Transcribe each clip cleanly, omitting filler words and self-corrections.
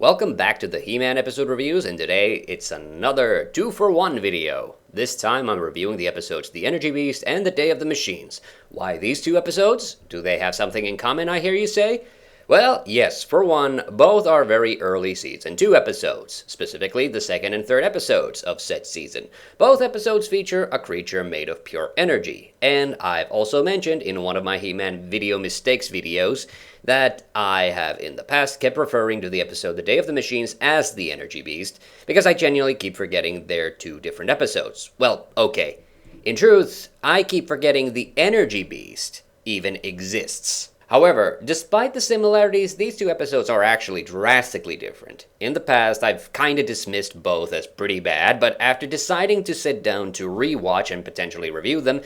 Welcome back to the He-Man episode reviews, and today it's another 2-for-1 video. This time I'm reviewing the episodes The Energy Beast and The Day of the Machines. Why these two episodes? Do they have something in common, I hear you say? Well, yes, for one, both are very early season 2 episodes, specifically the second and third episodes of said season. Both episodes feature a creature made of pure energy, and I've also mentioned in one of my He-Man video mistakes videos that I have in the past kept referring to the episode The Day of the Machines as the Energy Beast, because I genuinely keep forgetting they're two different episodes. Well, okay. In truth, I keep forgetting the Energy Beast even exists. However, despite the similarities, these two episodes are actually drastically different. In the past, I've kinda dismissed both as pretty bad, but after deciding to sit down to rewatch and potentially review them,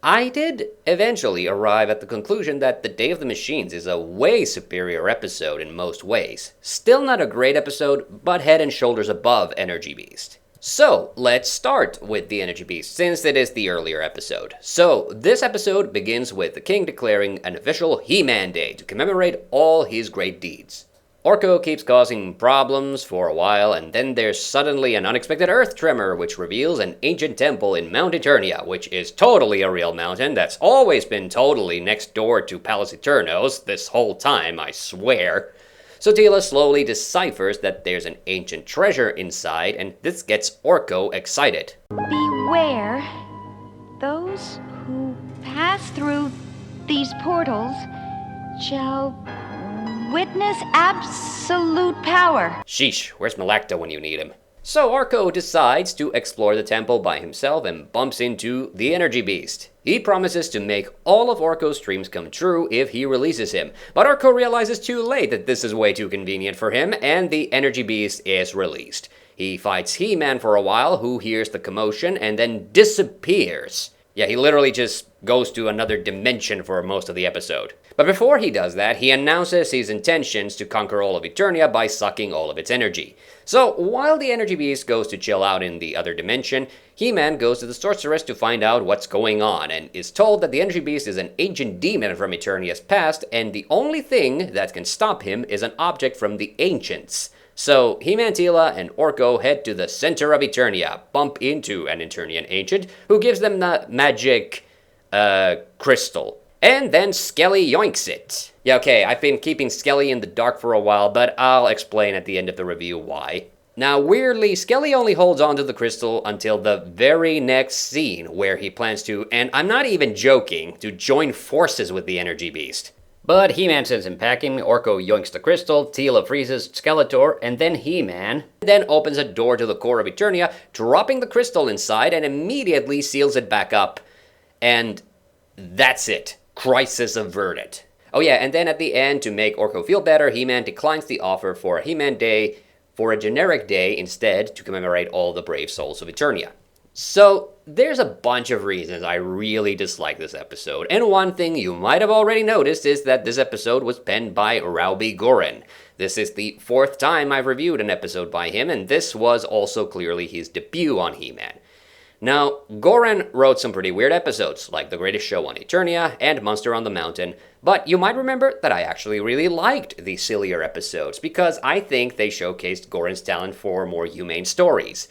I did eventually arrive at the conclusion that The Day of the Machines is a way superior episode in most ways. Still not a great episode, but head and shoulders above Energy Beast. So, let's start with the Energy Beast, since it is the earlier episode. So, this episode begins with the king declaring an official He-Man Day to commemorate all his great deeds. Orko keeps causing problems for a while, and then there's suddenly an unexpected earth tremor, which reveals an ancient temple in Mount Eternia, which is totally a real mountain that's always been totally next door to Palace Eternos this whole time, I swear. So Teela slowly deciphers that there's an ancient treasure inside, and this gets Orko excited. Beware, those who pass through these portals shall witness absolute power. Sheesh, where's Malacta when you need him? So Orko decides to explore the temple by himself and bumps into the Energy Beast. He promises to make all of Orko's dreams come true if he releases him, but Orko realizes too late that this is way too convenient for him, and the Energy Beast is released. He fights He-Man for a while, who hears the commotion and then disappears. Yeah, he literally just goes to another dimension for most of the episode. But before he does that, he announces his intentions to conquer all of Eternia by sucking all of its energy. So, while the Energy Beast goes to chill out in the other dimension, He-Man goes to the Sorceress to find out what's going on, and is told that the Energy Beast is an ancient demon from Eternia's past, and the only thing that can stop him is an object from the Ancients. So, He-Man, Teela, and Orko head to the center of Eternia, bump into an Eternian ancient, who gives them the magic, crystal. And then Skelly yoinks it. Yeah, okay, I've been keeping Skelly in the dark for a while, but I'll explain at the end of the review why. Now, weirdly, Skelly only holds onto the crystal until the very next scene, where he plans to, and I'm not even joking, to join forces with the Energy Beast. But He-Man sends him packing, Orko yoinks the crystal, Teela freezes Skeletor, and then He-Man then opens a door to the core of Eternia, dropping the crystal inside and immediately seals it back up. And that's it. Crisis averted. Oh yeah, and then at the end, to make Orko feel better, He-Man declines the offer for a He-Man Day for a generic day instead to commemorate all the brave souls of Eternia. So, there's a bunch of reasons I really dislike this episode, and one thing you might have already noticed is that this episode was penned by Raubi Gorin. This is the 4th time I've reviewed an episode by him, and this was also clearly his debut on He-Man. Now, Gorin wrote some pretty weird episodes, like The Greatest Show on Eternia and Monster on the Mountain, but you might remember that I actually really liked the sillier episodes, because I think they showcased Gorin's talent for more humane stories.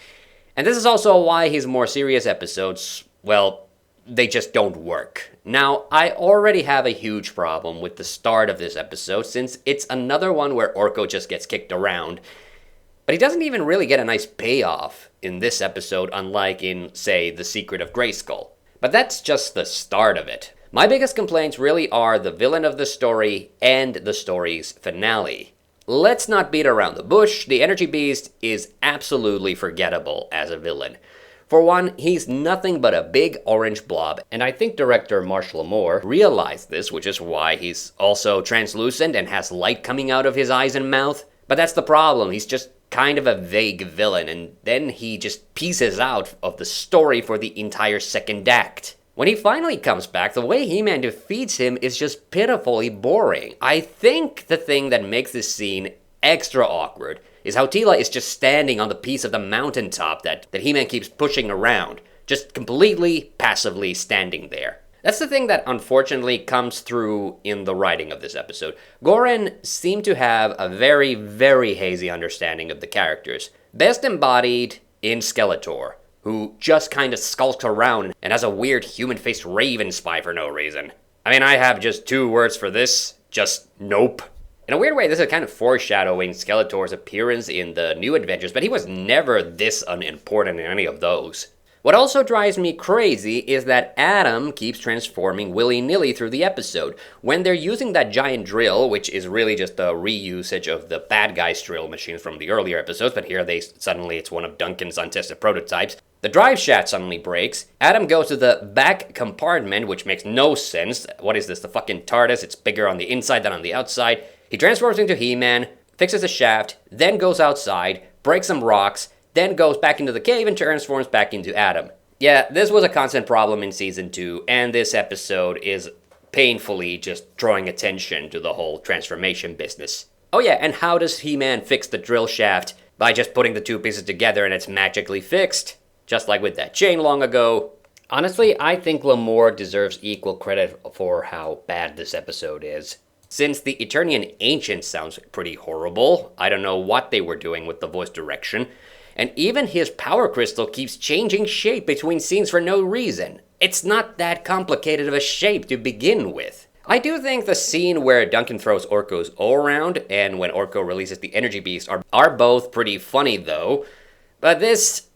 And this is also why his more serious episodes, well, they just don't work. Now, I already have a huge problem with the start of this episode, since it's another one where Orko just gets kicked around, but he doesn't even really get a nice payoff in this episode, unlike in, say, The Secret of Grayskull. But that's just the start of it. My biggest complaints really are the villain of the story and the story's finale. Let's not beat around the bush, the Energy Beast is absolutely forgettable as a villain. For one, he's nothing but a big orange blob, and I think director Marshall Moore realized this, which is why he's also translucent and has light coming out of his eyes and mouth. But that's the problem, he's just kind of a vague villain, and then he just pieces out of the story for the entire second act. When he finally comes back, the way He-Man defeats him is just pitifully boring. I think the thing that makes this scene extra awkward is how Teela is just standing on the piece of the mountaintop that He-Man keeps pushing around, just completely passively standing there. That's the thing that unfortunately comes through in the writing of this episode. Goren seemed to have a very, very hazy understanding of the characters, best embodied in Skeletor, who just kind of skulks around and has a weird human-faced raven spy for no reason. I mean, I have just 2 words for this, just nope. In a weird way, this is kind of foreshadowing Skeletor's appearance in the new adventures, but he was never this unimportant in any of those. What also drives me crazy is that Adam keeps transforming willy-nilly through the episode. When they're using that giant drill, which is really just a reusage of the bad guy's drill machines from the earlier episodes, but here it's one of Duncan's untested prototypes. The drive shaft suddenly breaks. Adam goes to the back compartment, which makes no sense. What is this, the fucking TARDIS? It's bigger on the inside than on the outside. He transforms into He-Man, fixes the shaft, then goes outside, breaks some rocks, then goes back into the cave and transforms back into Adam. Yeah, this was a constant problem in Season 2, and this episode is painfully just drawing attention to the whole transformation business. Oh yeah, and how does He-Man fix the drill shaft? By just putting the 2 pieces together and it's magically fixed? Just like with that chain long ago. Honestly, I think Lamore deserves equal credit for how bad this episode is. Since the Eternian Ancient sounds pretty horrible, I don't know what they were doing with the voice direction, and even his power crystal keeps changing shape between scenes for no reason. It's not that complicated of a shape to begin with. I do think the scene where Duncan throws Orko's O around and when Orko releases the energy beast are both pretty funny though, but this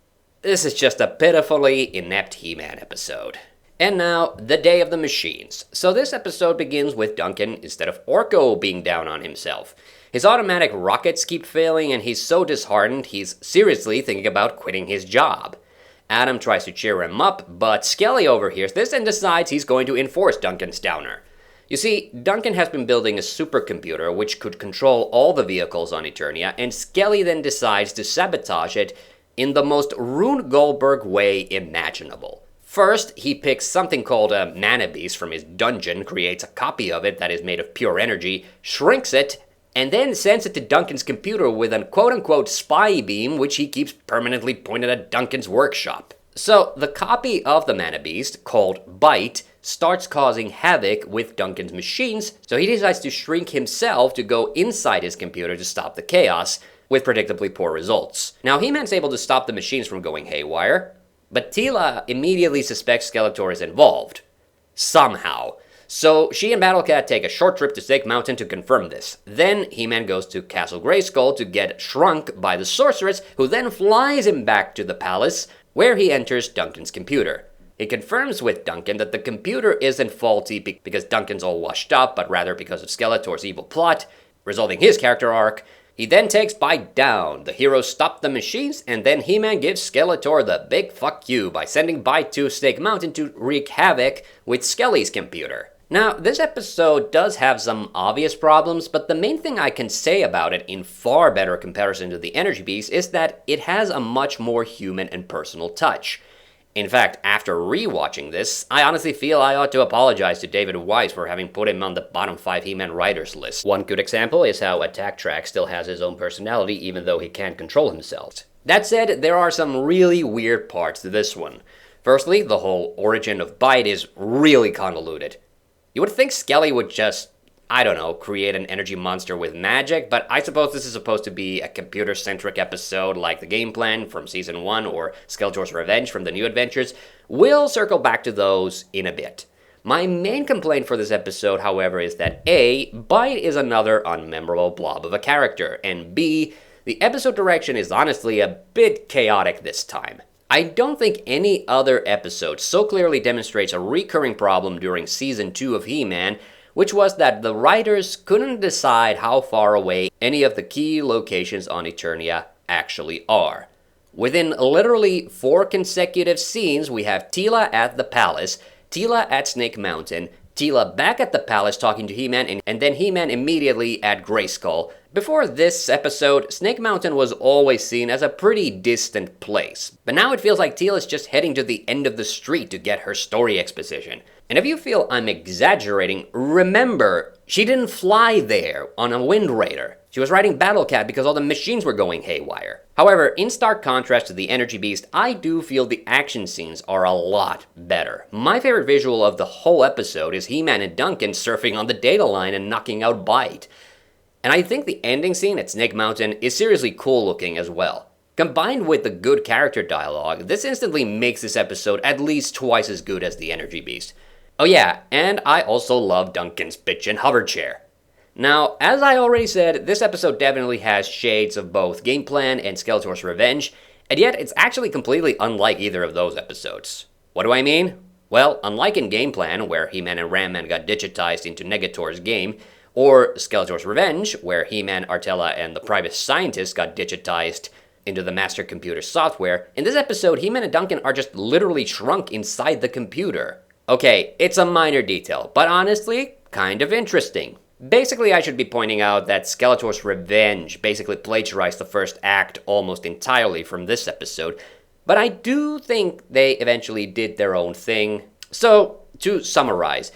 is just a pitifully inept He-Man episode. And now, the Day of the Machines. So this episode begins with Duncan, instead of Orko, being down on himself. His automatic rockets keep failing, and he's so disheartened he's seriously thinking about quitting his job. Adam tries to cheer him up, but Skelly overhears this and decides he's going to enforce Duncan's downer. You see, Duncan has been building a supercomputer which could control all the vehicles on Eternia, and Skelly then decides to sabotage it in the most Rune Goldberg way imaginable. First, he picks something called a mana beast from his dungeon, creates a copy of it that is made of pure energy, shrinks it, and then sends it to Duncan's computer with an quote-unquote spy beam, which he keeps permanently pointed at Duncan's workshop. So, the copy of the mana beast, called Bite, starts causing havoc with Duncan's machines, so he decides to shrink himself to go inside his computer to stop the chaos, with predictably poor results. Now, He-Man's able to stop the machines from going haywire, but Teela immediately suspects Skeletor is involved. Somehow. So she and Battlecat take a short trip to Snake Mountain to confirm this. Then He-Man goes to Castle Grayskull to get shrunk by the sorceress, who then flies him back to the palace, where he enters Duncan's computer. He confirms with Duncan that the computer isn't faulty because Duncan's all washed up, but rather because of Skeletor's evil plot, resolving his character arc. He then takes Bite down. The heroes stop the machines, and then He-Man gives Skeletor the big fuck you by sending Bite to Snake Mountain to wreak havoc with Skelly's computer. Now, this episode does have some obvious problems, but the main thing I can say about it in far better comparison to the Energy Beast is that it has a much more human and personal touch. In fact, after rewatching this, I honestly feel I ought to apologize to David Weiss for having put him on the bottom 5 He-Man writers list. One good example is how Attack Track still has his own personality even though he can't control himself. That said, there are some really weird parts to this one. Firstly, the whole origin of Bite is really convoluted. You would think Skelly would just, I don't know, create an energy monster with magic, but I suppose this is supposed to be a computer-centric episode like the game plan from Season 1 or Skeletor's Revenge from the New Adventures. We'll circle back to those in a bit. My main complaint for this episode, however, is that A, Bite is another unmemorable blob of a character, and B, the episode direction is honestly a bit chaotic this time. I don't think any other episode so clearly demonstrates a recurring problem during Season 2 of He-Man, which was that the writers couldn't decide how far away any of the key locations on Eternia actually are. Within literally 4 consecutive scenes, we have Teela at the palace, Teela at Snake Mountain, Teela back at the palace talking to He-Man, and then He-Man immediately at Grayskull. Before this episode, Snake Mountain was always seen as a pretty distant place, but now it feels like Teela's just heading to the end of the street to get her story exposition. And if you feel I'm exaggerating, remember, she didn't fly there on a Wind Raider. She was riding Battle Cat because all the machines were going haywire. However, in stark contrast to the Energy Beast, I do feel the action scenes are a lot better. My favorite visual of the whole episode is He-Man and Duncan surfing on the data line and knocking out Bite. And I think the ending scene at Snake Mountain is seriously cool looking as well. Combined with the good character dialogue, this instantly makes this episode at least twice as good as the Energy Beast. Oh yeah, and I also love Duncan's bitch and hover chair. Now, as I already said, this episode definitely has shades of both Game Plan and Skeletor's Revenge, and yet it's actually completely unlike either of those episodes. What do I mean? Well, unlike in Game Plan, where He-Man and Ram-Man got digitized into Negator's game, or Skeletor's Revenge, where He-Man, Artella, and the private scientist got digitized into the master computer software, in this episode, He-Man and Duncan are just literally shrunk inside the computer. Okay, it's a minor detail, but honestly, kind of interesting. Basically, I should be pointing out that Skeletor's Revenge basically plagiarized the first act almost entirely from this episode, but I do think they eventually did their own thing. So, to summarize,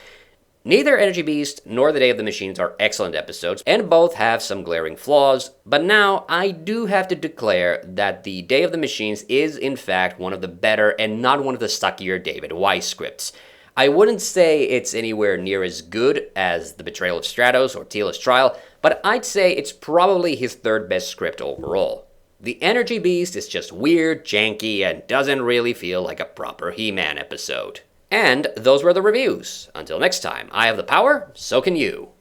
neither Energy Beast nor The Day of the Machines are excellent episodes, and both have some glaring flaws, but now I do have to declare that The Day of the Machines is in fact one of the better and not one of the suckier David Weiss scripts. I wouldn't say it's anywhere near as good as The Betrayal of Stratos or Teela's Trial, but I'd say it's probably his third best script overall. The Energy Beast is just weird, janky, and doesn't really feel like a proper He-Man episode. And those were the reviews. Until next time, I have the power, so can you.